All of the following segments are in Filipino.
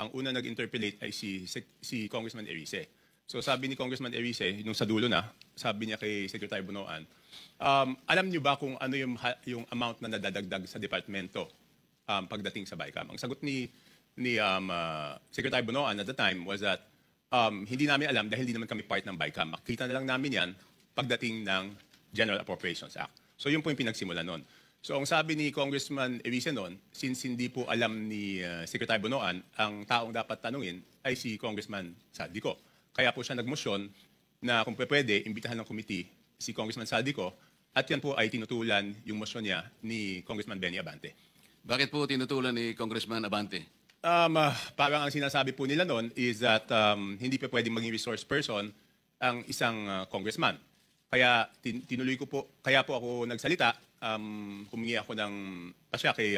ang una nag-interpellate ay si Congressman Erice. So sabi ni Congressman Erice, nung sa dulo na, sabi niya kay Secretary Bonoan, alam niyo ba kung ano yung amount na nadadagdag sa departamento pagdating sa BICAM? Ang sagot ni Secretary Bonoan at the time was that hindi namin alam dahil hindi naman kami part ng BICAM. Makita na lang namin yan pagdating ng General Appropriations Act. So yun po yung pinagsimula nun. So ang sabi ni Congressman Erice noon, since hindi po alam ni Secretary Bonoan, ang taong dapat tanungin ay si Congressman Saldico. Kaya po siya nagmosyon na kung pwede, imbitahan ng committee si Congressman Saldico at yan po ay tinutulan yung motion niya ni Congressman Benny Abante. Bakit po tinutulan ni Congressman Abante? Parang ang sinasabi po nila noon is that hindi pa pwedeng maging resource person ang isang congressman. Kaya kaya po ako nagsalita, humingi ako ng pasya kay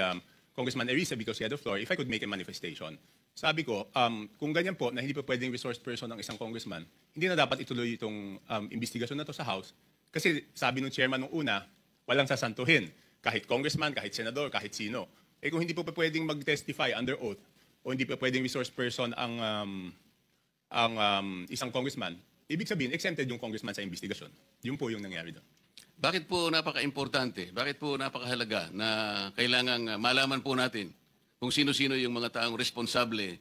Congressman Erice because he had the floor, if I could make a manifestation. Sabi ko, kung ganyan po na hindi pa pwedeng resource person ng isang congressman, hindi na dapat ituloy itong investigasyon na to sa House. Kasi sabi ng chairman nung una, walang sasantuhin. Kahit congressman, kahit senador, kahit sino. Eh kung hindi po pa pwedeng mag-testify under oath o hindi pa pwedeng resource person ang isang congressman, ibig sabihin, exempted yung congressman sa investigasyon. Yun po yung nangyari doon. Bakit po napaka-importante, bakit po napakahalaga na kailangang malaman po natin kung sino-sino yung mga taong responsable